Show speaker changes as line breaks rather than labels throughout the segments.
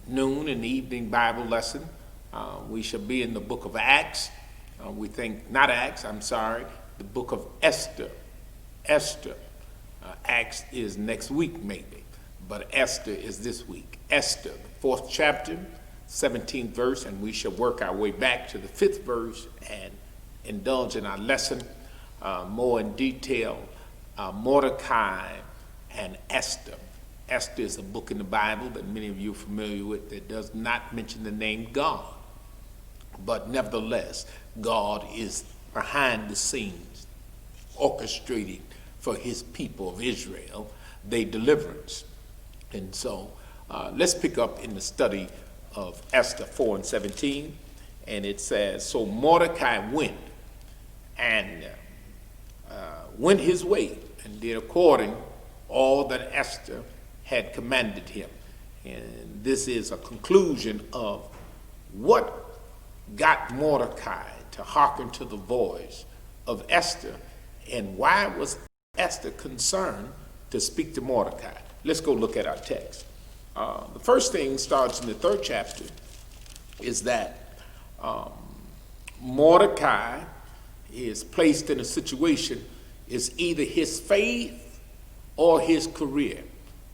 noon and evening Bible lesson. We shall be in the book of Acts. The book of Esther. Esther. Acts is next week maybe, but Esther is this week. Esther, the 4th chapter, 17th verse, and we shall work our way back to the 5th verse and indulge in our lesson more in detail. Mordecai and Esther. Esther is a book in the Bible that many of you are familiar with that does not mention the name God. But nevertheless, God is behind the scenes, orchestrating for his people of Israel their deliverance. And so let's pick up in the study of Esther 4 and 17. And it says, so Mordecai went and went his way and did according all that Esther had commanded him. And this is a conclusion of what got Mordecai to hearken to the voice of Esther, and why was Esther concerned to speak to Mordecai. Let's go look at our text. The first thing starts in the 3rd chapter is that Mordecai is placed in a situation, is either his faith or his career,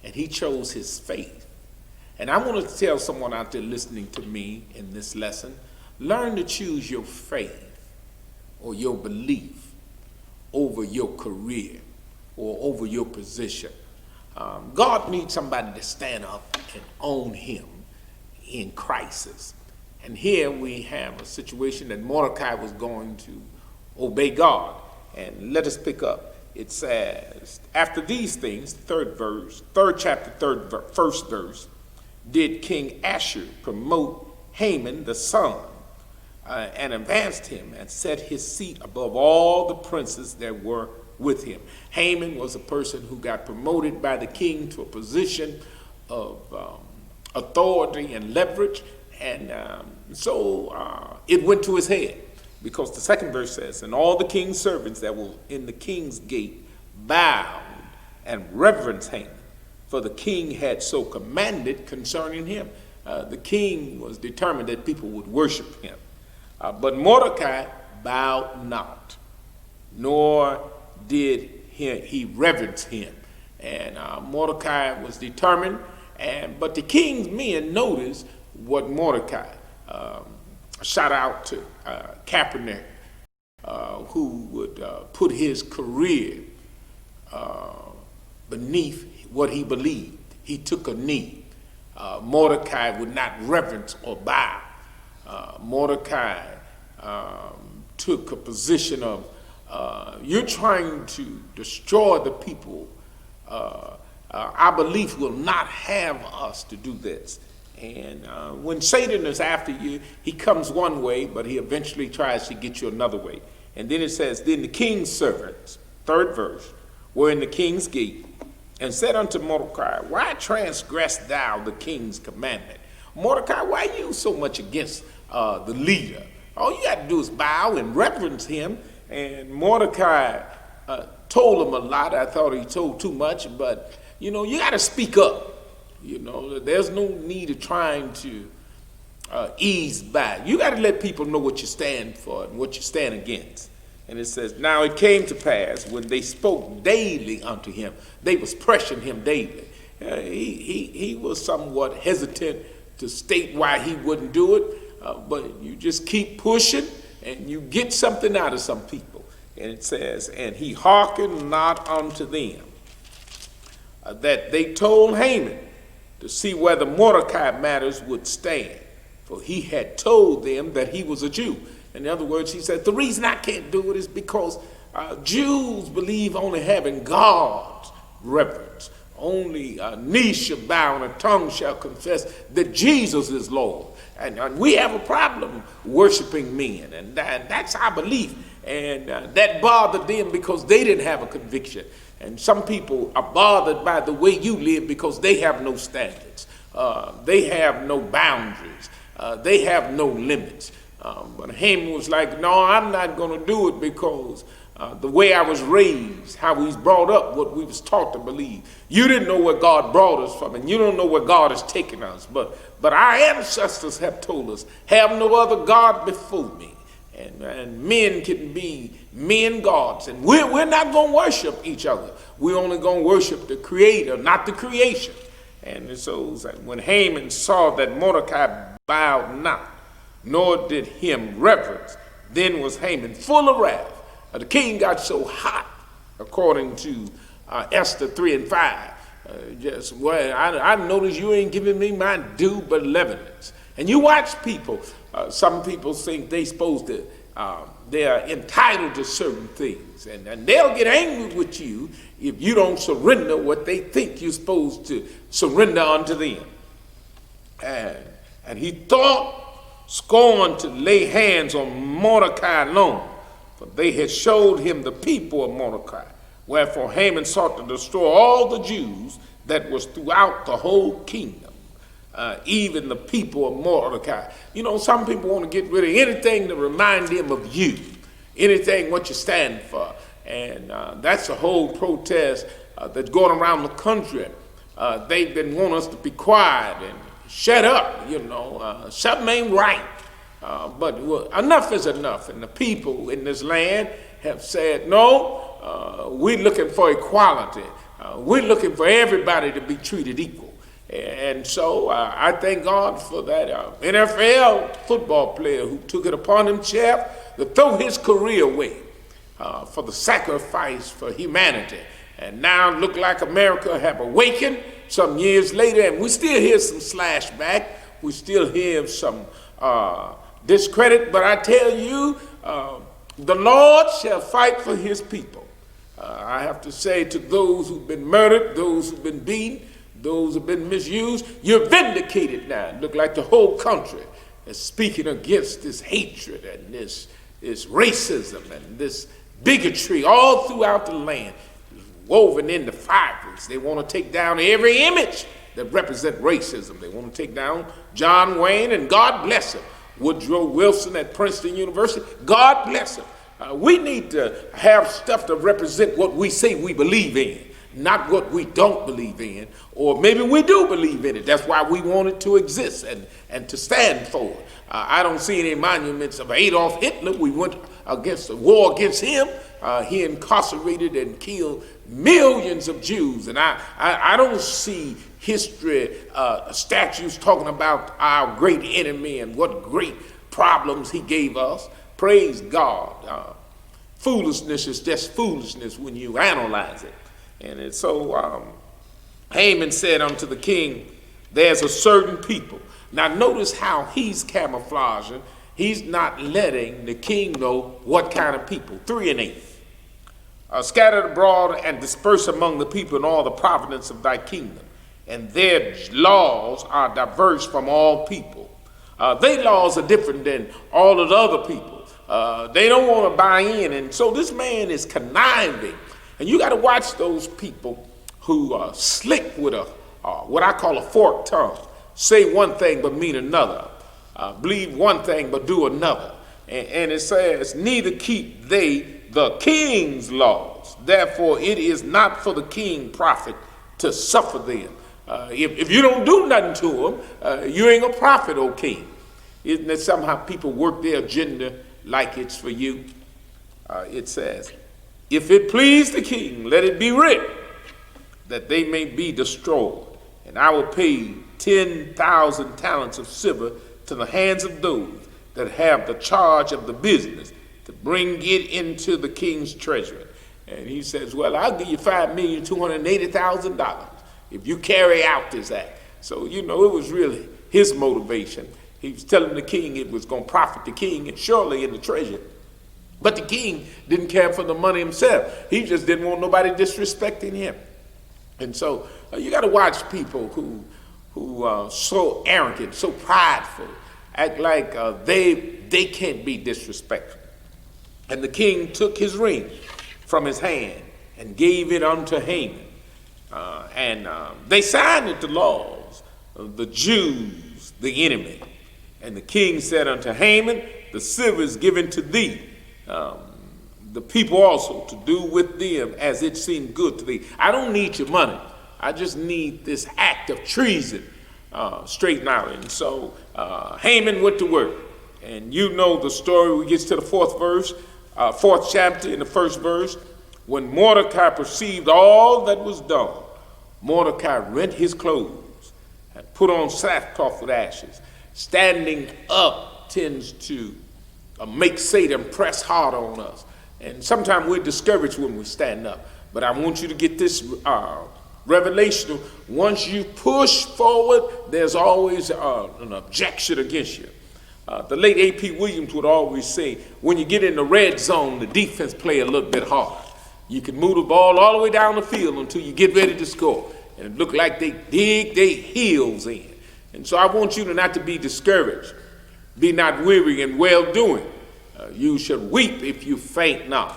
and he chose his faith. And I want to tell someone out there listening to me in this lesson, learn to choose your faith or your belief over your career or over your position. God needs somebody to stand up and own him in crisis. And here we have a situation that Mordecai was going to obey God. And let us pick up. It says, after these things, 3rd chapter, 1st verse, did King Ashur promote Haman the son and advanced him and set his seat above all the princes that were with him. Haman was a person who got promoted by the king to a position of authority and leverage, and so it went to his head, because the 2nd verse says, and all the king's servants that were in the king's gate bowed and reverenced Haman, for the king had so commanded concerning him. The king was determined that people would worship him. But Mordecai bowed not, nor did he reverence him. And Mordecai was determined, but the king's men noticed what Mordecai, shout out to Kaepernick, who would put his career beneath what he believed. He took a knee. Mordecai would not reverence or bow. Mordecai took a position of, you're trying to destroy the people. Our belief will not have us to do this. And when Satan is after you, he comes one way, but he eventually tries to get you another way. And then it says, then the king's servants, 3rd verse, were in the king's gate, and said unto Mordecai, why transgress thou the king's commandment? Mordecai, why are you so much against the leader? All you got to do is bow and reverence him. And Mordecai told him a lot. I thought he told too much, but you got to speak up. There's no need of trying to ease back. You got to let people know what you stand for and what you stand against. And it says, now it came to pass when they spoke daily unto him, they was pressuring him daily. He was somewhat hesitant to state why he wouldn't do it, but you just keep pushing and you get something out of some people. And it says, and he hearkened not unto them, that they told Haman to see whether Mordecai matters would stand, for he had told them that he was a Jew. In other words, he said, the reason I can't do it is because Jews believe only having God's reverence. Only a knee shall bow and a tongue shall confess that Jesus is Lord. And we have a problem worshiping men, and that's our belief. And that bothered them because they didn't have a conviction. And some people are bothered by the way you live because they have no standards. They have no boundaries. They have no limits. But Haman was like, no, I'm not going to do it because the way I was raised, how we was brought up, what we was taught to believe. You didn't know where God brought us from, and you don't know where God is taking us. But our ancestors have told us, have no other God before me. And men can be men gods. And we're not going to worship each other. We're only going to worship the Creator, not the creation. And so when Haman saw that Mordecai bowed not, nor did him reverence, then was Haman full of wrath. The king got so hot, according to Esther 3 and 5. I notice you ain't giving me my due benevolence. And you watch people. Some people think they are entitled to certain things, and they'll get angry with you if you don't surrender what they think you're supposed to surrender unto them. And he thought scorned to lay hands on Mordecai alone, for they had showed him the people of Mordecai. Wherefore Haman sought to destroy all the Jews that was throughout the whole kingdom, even the people of Mordecai. You know, some people want to get rid of anything to remind them of you, anything what you stand for. And that's a whole protest that's going around the country. They've been wanting us to be quiet and shut up, something ain't right. But enough is enough. And the people in this land have said, no, we're looking for equality. We're looking for everybody to be treated equal. And so I thank God for that NFL football player who took it upon himself to throw his career away for the sacrifice for humanity. And now look like America have awakened some years later, and we still hear some slashback. We still hear some discredit, but I tell you, the Lord shall fight for his people. I have to say to those who've been murdered, those who've been beaten, those who've been misused, you're vindicated now. Look like the whole country is speaking against this hatred and this racism and this bigotry all throughout the land, woven into fibers. They want to take down every image that represents racism. They want to take down John Wayne, and God bless him. Woodrow Wilson at Princeton University, God bless him. We need to have stuff to represent what we say we believe in, not what we don't believe in, or maybe we do believe in it. That's why we want it to exist and to stand for it. I don't see any monuments of Adolf Hitler. We went against the war against him. He incarcerated and killed millions of Jews, and I don't see history statues talking about our great enemy and what great problems he gave us. Praise God. Foolishness is just foolishness when you analyze it. And so Haman said unto the king, there's a certain people. Now notice how he's camouflaging. He's not letting the king know what kind of people. 3 and 8. Scattered abroad and dispersed among the people in all the province of thy kingdom. And their laws are diverse from all people. Their laws are different than all of the other people. They don't want to buy in. And so this man is conniving. And you got to watch those people who are slick with what I call a forked tongue. Say one thing but mean another. Believe one thing but do another. And it says, neither keep they the king's laws. Therefore, it is not for the king profit to suffer them. If you don't do nothing to them, you ain't a prophet, O king. Isn't it somehow people work their agenda like it's for you? It says, if it please the king, let it be written that they may be destroyed. And I will pay 10,000 talents of silver to the hands of those that have the charge of the business to bring it into the king's treasury. And he says, well, I'll give you $5,280,000 if you carry out this act. So, it was really his motivation. He was telling the king it was going to profit the king and surely in the treasury. But the king didn't care for the money himself. He just didn't want nobody disrespecting him. And so you got to watch people who are so arrogant, so prideful, act like they can't be disrespectful. And the king took his ring from his hand and gave it unto Haman. And they signed it, the laws of the Jews, the enemy. And the king said unto Haman, the silver is given to thee. the people also to do with them as it seemed good to thee. I don't need your money. I just need this act of treason straightened out. And so Haman went to work. And you know the story. We get to the fourth chapter in the first verse. When Mordecai perceived all that was done, Mordecai rent his clothes and put on sackcloth with ashes. Standing up tends to make Satan press hard on us. And sometimes we're discouraged when we stand up. But I want you to get this revelation. Once you push forward, there's always an objection against you. The late A.P. Williams would always say, when you get in the red zone, the defense play a little bit hard. You can move the ball all the way down the field until you get ready to score. And it look like they dig their heels in. And so I want you to not to be discouraged. Be not weary in well-doing. You should weep if you faint not.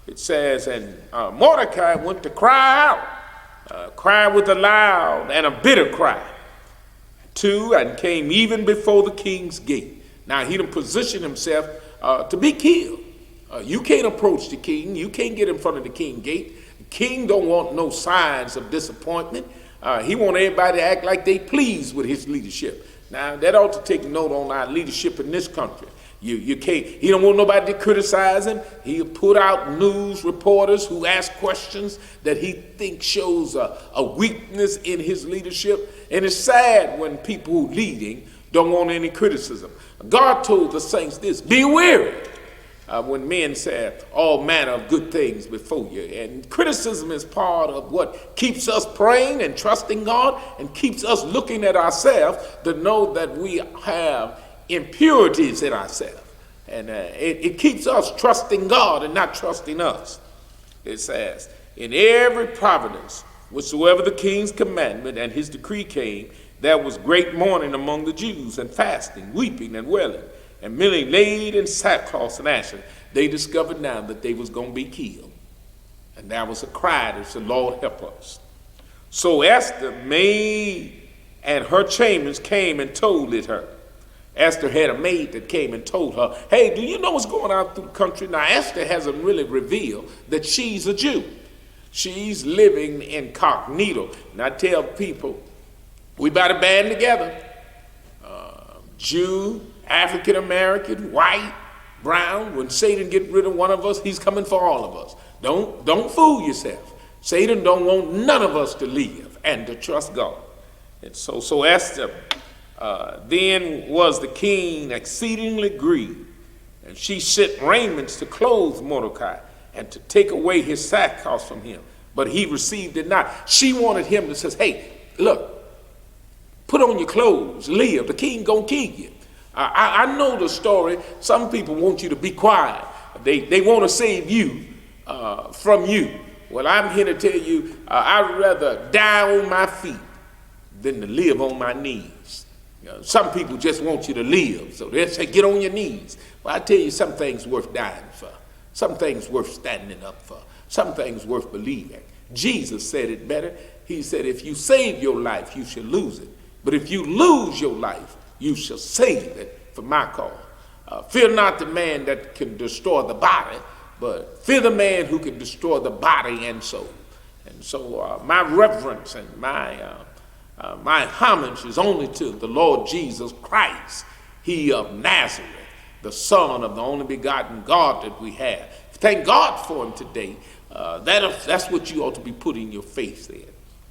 It says, and Mordecai went to cry out, cry with a loud and a bitter cry, and came even before the king's gate. Now he done positioned himself to be killed. You can't approach the king. You can't get in front of the king gate. The king don't want no signs of disappointment. He want everybody to act like they pleased with his leadership. Now that ought to take note on our leadership in this country. You can't. He don't want nobody to criticize him. He'll put out news reporters who ask questions that he thinks shows a weakness in his leadership. And it's sad when people who leading don't want any criticism. God told the saints this: be weary when men say all manner of good things before you. And criticism is part of what keeps us praying and trusting God, and keeps us looking at ourselves to know that we have impurities in ourselves. And it keeps us trusting God and not trusting us. It says, in every providence, whatsoever the king's commandment and his decree came, there was great mourning among the Jews, and fasting, weeping, and wailing, and many laid in sackcloth and ashes. They discovered now that they was going to be killed. And there was a cry that said, Lord, help us. So Esther maid and her chamberlains came and told it her. Esther had a maid that came and told her, hey, do you know what's going on through the country? Now, Esther hasn't really revealed that she's a Jew. She's living incognito. And I tell people, we better band together. Jew, African-American, white, brown. When Satan get rid of one of us, he's coming for all of us. Don't fool yourself. Satan don't want none of us to live and to trust God. And so Esther, then was the king exceedingly grieved, and she sent raiments to clothe Mordecai and to take away his sackcloth from him, but he received it not. She wanted him to say, hey, look, put on your clothes, live. The king gonna kill you. I know the story. Some people want you to be quiet. They want to save you from you. Well, I'm here to tell you, I'd rather die on my feet than to live on my knees. Some people just want you to live, so they'll say, get on your knees. Well, I tell you, some things worth dying for. Some things worth standing up for. Some things worth believing. Jesus said it better. He said, if you save your life, you shall lose it. But if you lose your life, you shall save it for my cause. Fear not the man that can destroy the body, but fear the man who can destroy the body and soul. And so my reverence and my homage is only to the Lord Jesus Christ, he of Nazareth, the Son of the only begotten God that we have. Thank God for him today. That's what you ought to be putting your faith in.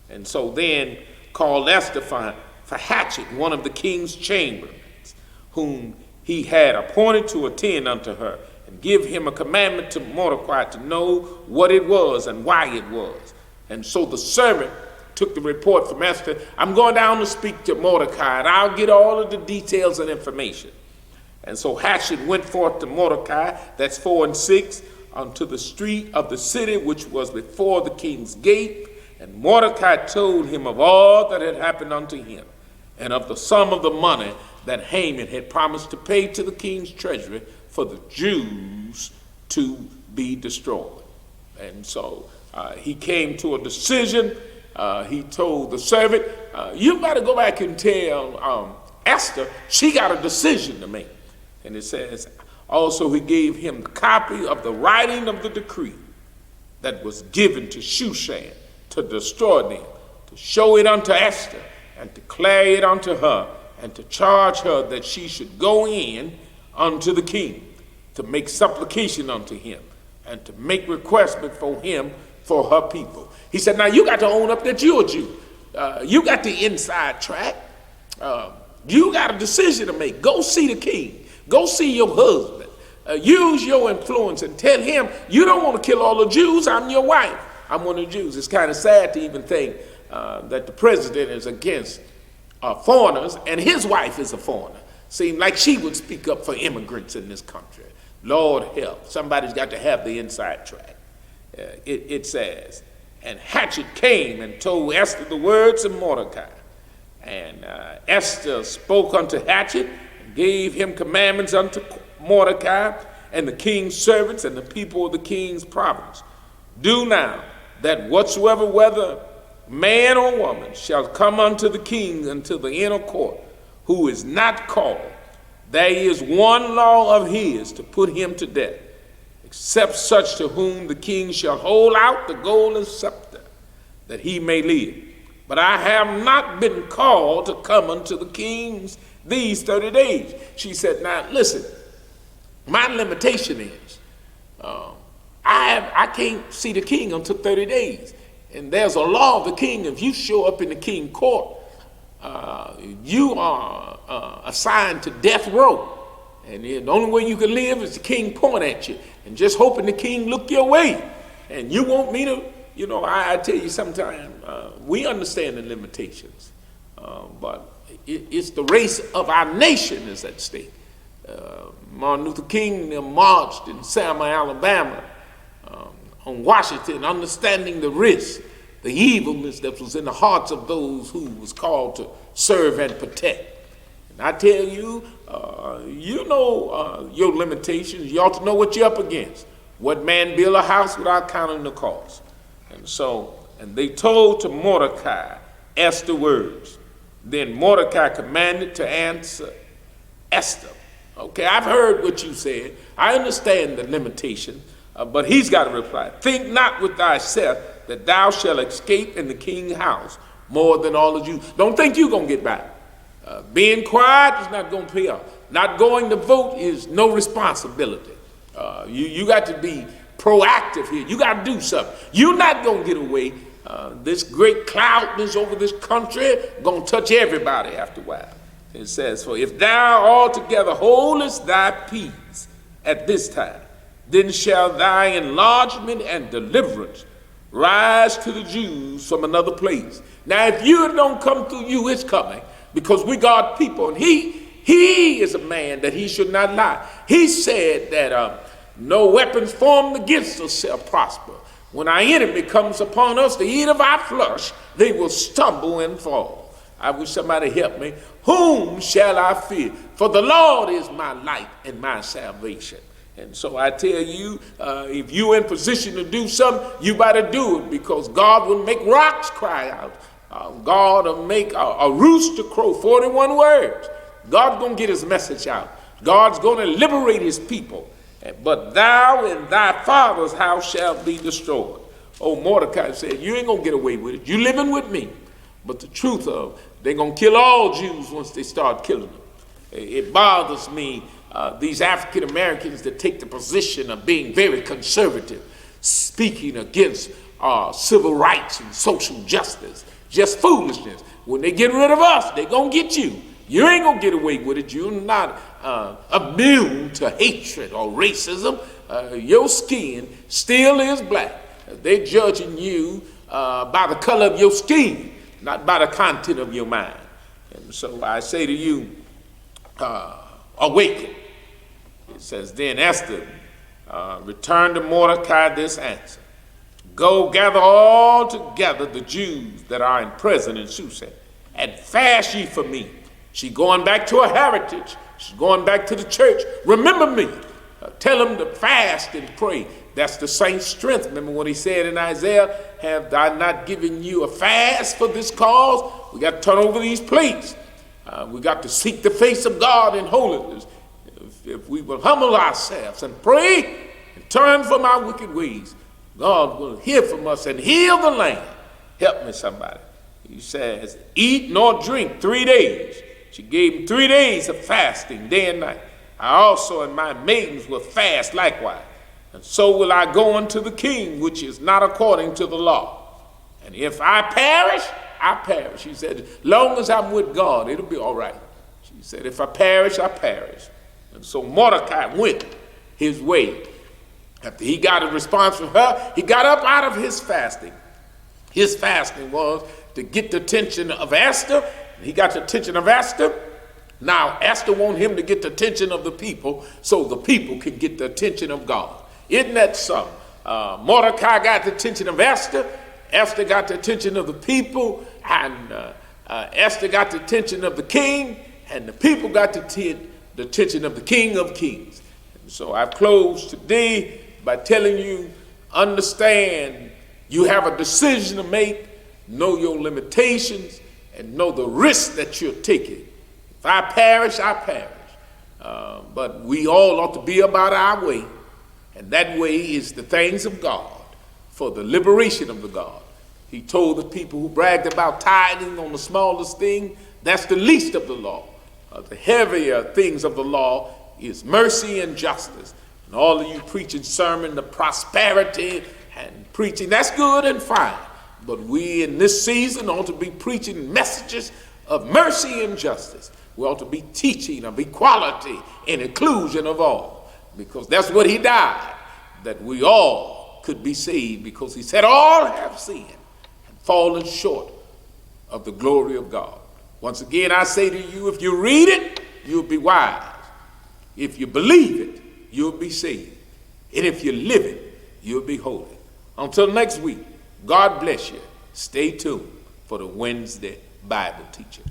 And so then called Esther for Hatchett, one of the king's chamberlains, whom he had appointed to attend unto her, and give him a commandment to Mordecai to know what it was and why it was. And so the servant took the report from Esther. I'm going down to speak to Mordecai, and I'll get all of the details and information. And so Hatchett went forth to Mordecai, that's 4 and 6, unto the street of the city which was before the king's gate. And Mordecai told him of all that had happened unto him, and of the sum of the money that Haman had promised to pay to the king's treasury for the Jews to be destroyed. And so he came to a decision. He told the servant, you better go back and tell Esther she got a decision to make. And it says, Also, he gave him the copy of the writing of the decree that was given to Shushan to destroy them, to show it unto Esther, and declare it unto her, and to charge her that she should go in unto the king, to make supplication unto him, and to make request before him for her people. He said, now you got to own up that you're a Jew. You got the inside track. You got a decision to make. Go see the king. Go see your husband. Use your influence and tell him, you don't want to kill all the Jews. I'm your wife. I'm one of the Jews. It's kind of sad to even think that the president is against foreigners and his wife is a foreigner. Seemed like she would speak up for immigrants in this country. Lord help. Somebody's got to have the inside track. It says, and Hatshepsut came and told Esther the words of Mordecai. And Esther spoke unto Hatshepsut and gave him commandments unto Mordecai and the king's servants and the people of the king's province. Do now that whatsoever, whether man or woman, shall come unto the king unto the inner court, who is not called, there is one law of his to put him to death, except such to whom the king shall hold out the golden scepter, that he may live. But I have not been called to come unto the kings these 30 days. She said, now listen, my limitation is, I can't see the king until 30 days. And there's a law of the king. If you show up in the king court, you are assigned to death row. And the only way you can live is the king point at you and just hoping the king look your way. And you want me to, I tell you sometimes, we understand the limitations, but it's the race of our nation is at stake. Martin Luther King marched in Selma, Alabama, on Washington, understanding the risk, the evilness that was in the hearts of those who was called to serve and protect. And I tell you, your limitations. You ought to know what you're up against. What man build a house without counting the cost? And they told to Mordecai Esther words. Then Mordecai commanded to answer Esther. Okay, I've heard what you said. I understand the limitation, but he's got to reply. Think not with thyself that thou shalt escape in the king's house more than all the Jews. Don't think you're going to get by. Being quiet is not going to pay off. Not going to vote is no responsibility. You got to be proactive here. You got to do something. You're not going to get away. This great cloudness over this country going to touch everybody after a while. It says, for if thou altogether holdest thy peace at this time, then shall thy enlargement and deliverance rise to the Jews from another place. Now, if you don't come through you, it's coming, because we God's people, and he is a man that he should not lie. He said that no weapons formed against us shall prosper. When our enemy comes upon us to eat of our flesh, they will stumble and fall. I wish somebody help me. Whom shall I fear? For the Lord is my light and my salvation. And so I tell you, if you're in position to do something, you better do it, because God will make rocks cry out. God will make a rooster crow 41 words. God's going to get his message out. God's going to liberate his people. But thou and thy father's house shall be destroyed. Oh, Mordecai said, you ain't going to get away with it. You living with me. But the truth of, they're going to kill all Jews once they start killing them. It bothers me, these African Americans that take the position of being very conservative, speaking against civil rights and social justice. Just foolishness. When they get rid of us, they're going to get you. You ain't going to get away with it. You're not immune to hatred or racism. Your skin still is black. They're judging you by the color of your skin, not by the content of your mind. And so I say to you, awaken. It says, then Esther returned to Mordecai this answer. Go gather all together the Jews that are in prison in Shushan, and fast ye for me. She's going back to her heritage. She's going back to the church. Remember me. Tell them to fast and pray. That's the saint's strength. Remember what he said in Isaiah, have I not given you a fast for this cause? We got to turn over these plates. We got to seek the face of God in holiness. if we will humble ourselves and pray and turn from our wicked ways, God will hear from us and heal the land. Help me, somebody. He says, eat nor drink 3 days. She gave him 3 days of fasting, day and night. I also and my maidens will fast likewise. And so will I go unto the king, which is not according to the law. And if I perish, I perish. He said, as long as I'm with God, it'll be all right. She said, if I perish, I perish. And so Mordecai went his way. After he got a response from her, he got up out of his fasting. His fasting was to get the attention of Esther. He got the attention of Esther. Now, Esther wanted him to get the attention of the people so the people could get the attention of God. Isn't that something? Mordecai got the attention of Esther. Esther got the attention of the people. And Esther got the attention of the king. And the people got the attention of the King of Kings. And so I've closed today by telling you, understand you have a decision to make, know your limitations, and know the risk that you're taking. If I perish, I perish. But we all ought to be about our way, and that way is the things of God, for the liberation of the God. He told the people who bragged about tithing on the smallest thing, that's the least of the law. The heavier things of the law is mercy and justice. And all of you preaching sermon, the prosperity and preaching, that's good and fine. But we in this season ought to be preaching messages of mercy and justice. We ought to be teaching of equality and inclusion of all, because that's what he died, that we all could be saved, because he said all have sinned and fallen short of the glory of God. Once again, I say to you, if you read it, you'll be wise. If you believe it, you'll be saved. And if you live it, you'll be holy. Until next week, God bless you. Stay tuned for the Wednesday Bible teaching.